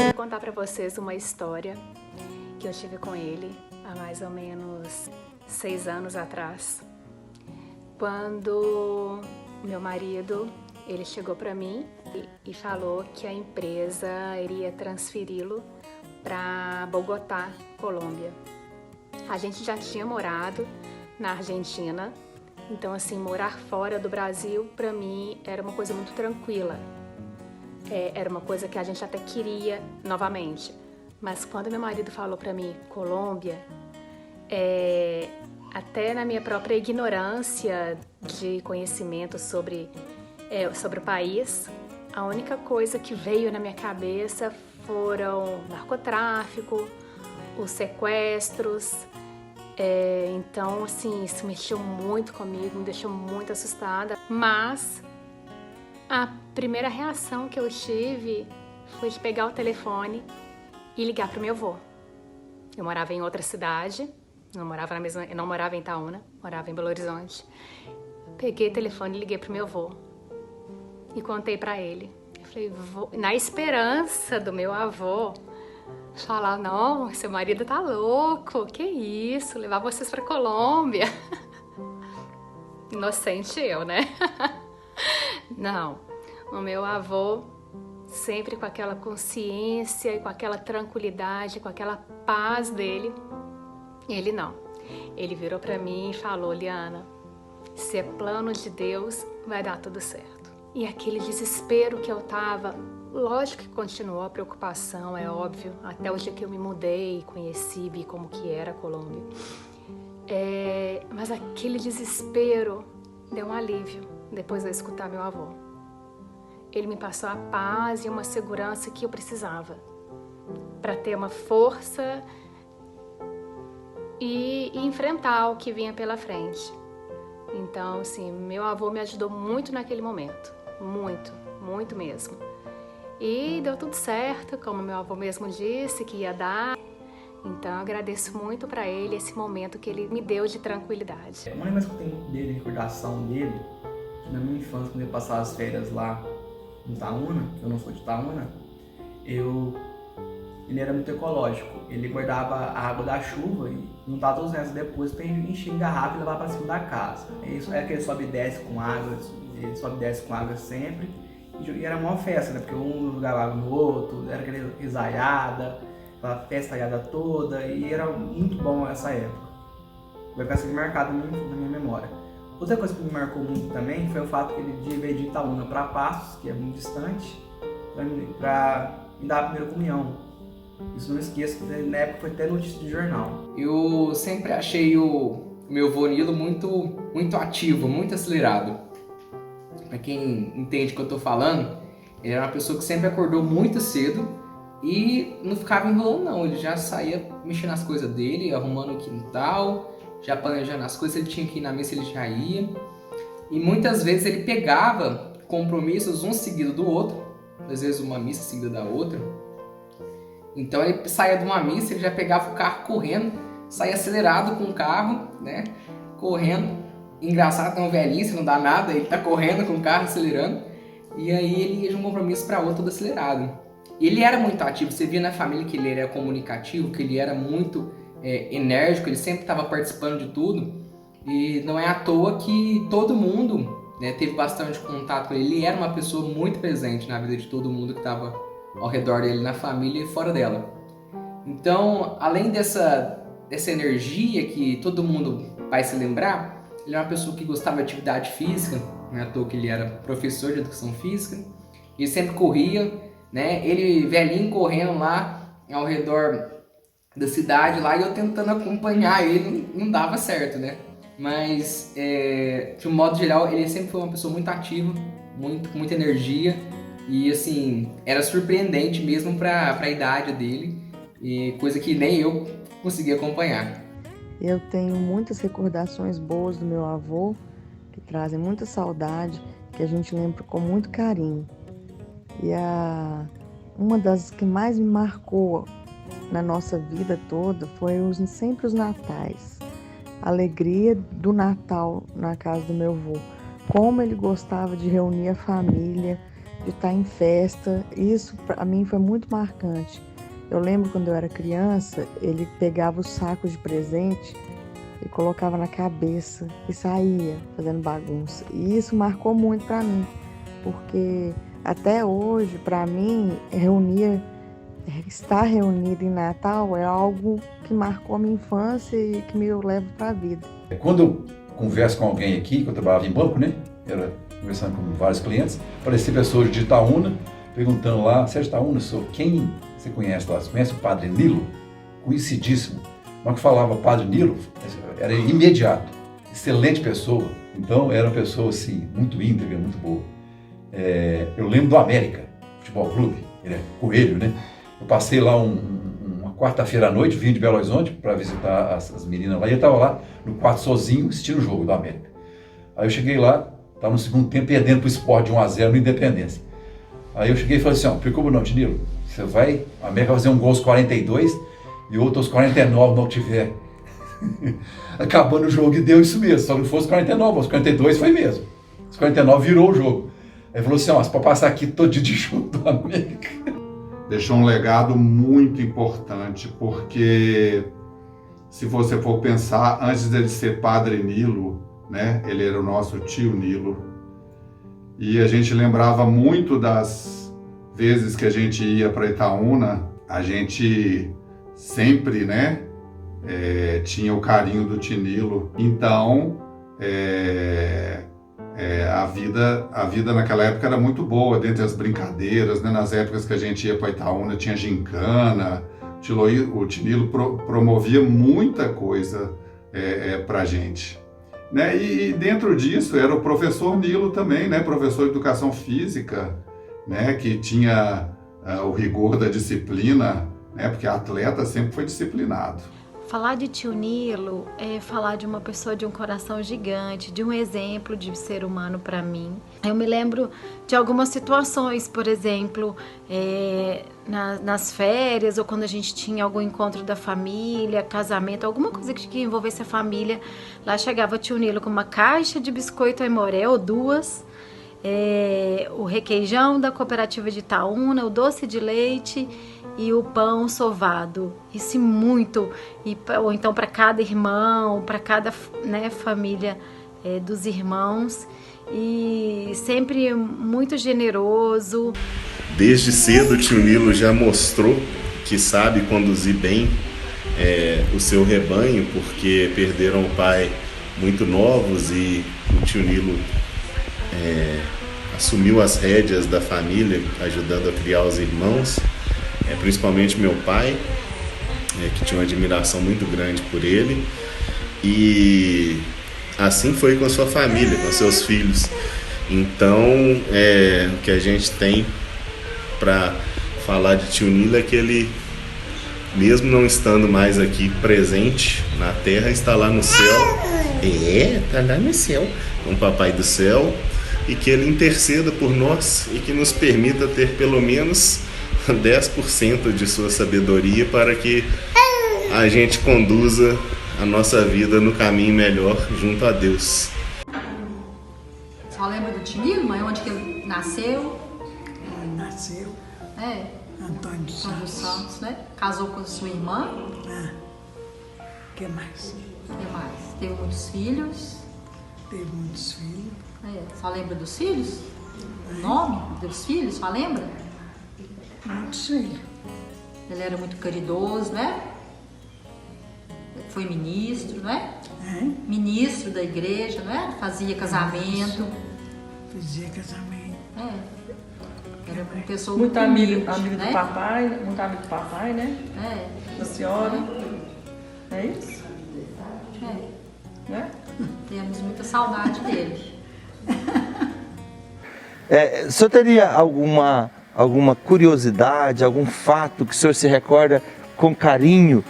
Vou contar para vocês uma história que eu tive com ele há mais ou menos 6 anos atrás, quando meu marido ele chegou para mim e falou que a empresa iria transferi-lo para Bogotá, Colômbia. A gente já tinha morado na Argentina, então assim, morar fora do Brasil para mim era uma coisa muito tranquila. Era uma coisa que a gente até queria novamente. Mas quando meu marido falou para mim Colômbia, até na minha própria ignorância de conhecimento sobre o país, a única coisa que veio na minha cabeça foram narcotráfico, os sequestros. Então, assim, isso mexeu muito comigo, me deixou muito assustada. Mas a primeira reação que eu tive foi de pegar o telefone e ligar para o meu avô. Eu morava em outra cidade, não morava em Itaúna, morava em Belo Horizonte. Peguei o telefone e liguei para o meu avô e contei para ele. Eu falei, na esperança do meu avô falar, não, seu marido tá louco, que isso, levar vocês para Colômbia. Inocente eu, né? Não, o meu avô, sempre com aquela consciência e com aquela tranquilidade, com aquela paz dele, ele não. Ele virou para mim e falou, Liana, se é plano de Deus, vai dar tudo certo. E aquele desespero que eu tava, lógico que continuou a preocupação, é óbvio, até o dia que eu me mudei e conheci, vi como que era a Colômbia. Mas aquele desespero deu um alívio depois de eu escutar meu avô. Ele me passou a paz e uma segurança que eu precisava para ter uma força e enfrentar o que vinha pela frente. Então, assim, meu avô me ajudou muito naquele momento, muito, muito mesmo. E deu tudo certo, como meu avô mesmo disse que ia dar. Então, eu agradeço muito para ele esse momento que ele me deu de tranquilidade. Uma lembrança que eu tenho dele, recordação dele, na minha infância, quando eu passava as férias lá em Itaúna, eu não sou de Itaúna, ele era muito ecológico. Ele guardava a água da chuva e juntava todos os restos depois para encher em garrafa e levar para cima da casa. Isso é que ele sobe e desce com água, ele sobe e desce com água sempre. E era uma festa, né? Porque um jogava água no outro, era aquela risaiada, aquela festaiada toda, e era muito bom essa época. Vai ficar assim marcado na minha memória. Outra coisa que me marcou muito também foi o fato que ele veio de Itaúna para Passos, que é muito distante, para me dar a primeira comunhão. Isso não esqueço, na época foi até notícia de jornal. Eu sempre achei o meu avô Nilo muito ativo, muito acelerado. Para quem entende o que eu estou falando, ele era uma pessoa que sempre acordou muito cedo e não ficava enrolando não, ele já saía mexendo nas coisas dele, arrumando o quintal, já planejando as coisas, ele tinha que ir na missa, ele já ia. E muitas vezes ele pegava compromissos um seguido do outro, às vezes uma missa seguida da outra. Então ele saía de uma missa, ele já pegava o carro correndo, saía acelerado com o carro, né, correndo. Engraçado, é um velhinho, se não dá nada, ele tá correndo com o carro, acelerando. E aí ele ia de um compromisso para outro, todo acelerado. E ele era muito ativo, você via na família que ele era comunicativo, que ele era muito enérgico, ele sempre estava participando de tudo. E não é à toa que todo mundo, né, teve bastante contato com ele. Ele era uma pessoa muito presente na vida de todo mundo que estava ao redor dele, na família e fora dela. Então, além dessa energia que todo mundo vai se lembrar, ele era uma pessoa que gostava de atividade física, não é à toa que ele era professor de educação física. Ele sempre corria, né? Ele velhinho correndo lá ao redor da cidade lá e eu tentando acompanhar ele, não dava certo, né? Mas, de um modo geral, ele sempre foi uma pessoa muito ativa, com muita energia e, assim, era surpreendente mesmo para a idade dele, e coisa que nem eu conseguir acompanhar. Eu tenho muitas recordações boas do meu avô, que trazem muita saudade, que a gente lembra com muito carinho. E uma das que mais me marcou na nossa vida toda foi sempre os natais. A alegria do Natal na casa do meu avô. Como ele gostava de reunir a família, de estar em festa. Isso para mim foi muito marcante. Eu lembro quando eu era criança, ele pegava os sacos de presente e colocava na cabeça e saía fazendo bagunça. E isso marcou muito para mim, porque até hoje, para mim, estar reunido em Natal é algo que marcou a minha infância e que me levo para a vida. Quando eu converso com alguém aqui, que eu trabalhava em banco, né? Era conversando com vários clientes, aparecia pessoas de Itaúna, perguntando lá, você é de Itaúna? Sou quem você conhece lá? Você conhece o Padre Nilo? Conhecidíssimo. Mas que falava Padre Nilo, era imediato, excelente pessoa. Então era uma pessoa assim, muito íntegra, muito boa. Eu lembro do América Futebol Clube, ele é Coelho, né? Eu passei lá uma quarta-feira à noite, vim de Belo Horizonte para visitar as meninas lá, e eu estava lá no quarto sozinho assistindo o jogo do América. Aí eu cheguei lá, estava no segundo tempo perdendo para o Sport de 1-0 no Independência. Aí eu cheguei e falei assim, ó, preocupa não, Tinilo, você vai, a América vai fazer um gol aos 42 e outro aos 49 não tiver. Acabando o jogo e deu isso mesmo, só não fosse 49, aos 42 foi mesmo. Os 49 virou o jogo. Aí falou assim, ó, você pode passar aqui todo dia de jogo do América. Deixou um legado muito importante, porque se você for pensar, antes dele ser Padre Nilo, né, ele era o nosso tio Nilo. E a gente lembrava muito das vezes que a gente ia para Itaúna, a gente sempre, né, tinha o carinho do tio Nilo. Então, a vida naquela época era muito boa, dentre as brincadeiras, né? Nas épocas que a gente ia para Itaúna tinha gincana, o Tinilo promovia muita coisa para a gente. Né? E dentro disso era o professor Nilo também, né? Professor de educação física, né? Que tinha o rigor da disciplina, né? Porque atleta sempre foi disciplinado. Falar de tio Nilo é falar de uma pessoa de um coração gigante, de um exemplo de ser humano para mim. Eu me lembro de algumas situações, por exemplo, nas férias ou quando a gente tinha algum encontro da família, casamento, alguma coisa que envolvesse a família. Lá chegava tio Nilo com uma caixa de biscoito Aimoré ou duas, o requeijão da cooperativa de Itaúna, o doce de leite e o pão sovado, isso muito, ou então para cada irmão, para cada, né, família dos irmãos, e sempre muito generoso. Desde cedo o tio Nilo já mostrou que sabe conduzir bem o seu rebanho, porque perderam o pai muito novos e o tio Nilo assumiu as rédeas da família, ajudando a criar os irmãos. Principalmente meu pai, que tinha uma admiração muito grande por ele, e assim foi com a sua família, com seus filhos. Então, o que a gente tem para falar de tio Nilo é que ele, mesmo não estando mais aqui presente na terra, está lá no céu. Está lá no céu, com o Papai do Céu, e que ele interceda por nós e que nos permita ter pelo menos 10% de sua sabedoria para que a gente conduza a nossa vida no caminho melhor junto a Deus. Só lembra do tio Nilo, mãe? Onde que ele nasceu? Ele nasceu. Antônio dos Santos, né? Casou com sua irmã. O que mais? O que mais? Teve muitos filhos. Teve muitos filhos. Só lembra dos filhos? O nome dos filhos, só lembra? Muitos filhos. Ele era muito caridoso, né? Foi ministro, né? Ministro da igreja, né? Fazia casamento. Fazia casamento. Era uma pessoa muito amigo né? do papai, muito amigo do papai, né? Da senhora. É isso? Né? Temos muita saudade dele. O senhor teria alguma curiosidade, algum fato que o senhor se recorda com carinho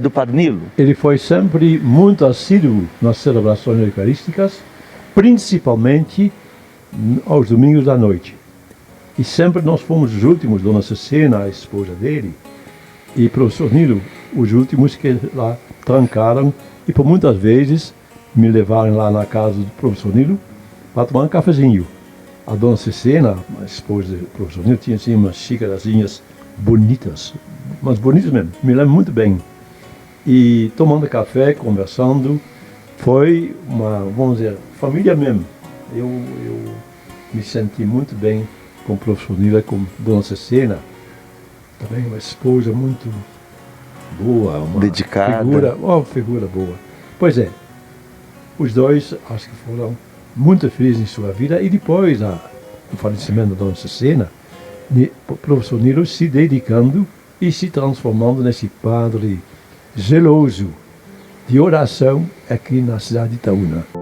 do Padre Nilo? Ele foi sempre muito assíduo nas celebrações eucarísticas, principalmente aos domingos à noite. E sempre nós fomos os últimos, Dona Cecena, a esposa dele, e professor Nilo, os últimos que lá trancaram, e por muitas vezes me levaram lá na casa do professor Nilo para tomar um cafezinho. A Dona Cecena, a esposa do professor Nilo, tinha assim umas xícarazinhas bonitas, mas bonitas mesmo, me lembro muito bem. E tomando café, conversando, foi uma, vamos dizer, família mesmo. Eu me senti muito bem com o professor Nilo e com Dona Cecena, também uma esposa muito boa, uma dedicada, figura boa. Pois é, os dois acho que foram muito felizes em sua vida, e depois do falecimento da Dona Cecena, o professor Nilo se dedicando e se transformando nesse padre zeloso de oração aqui na cidade de Itaúna.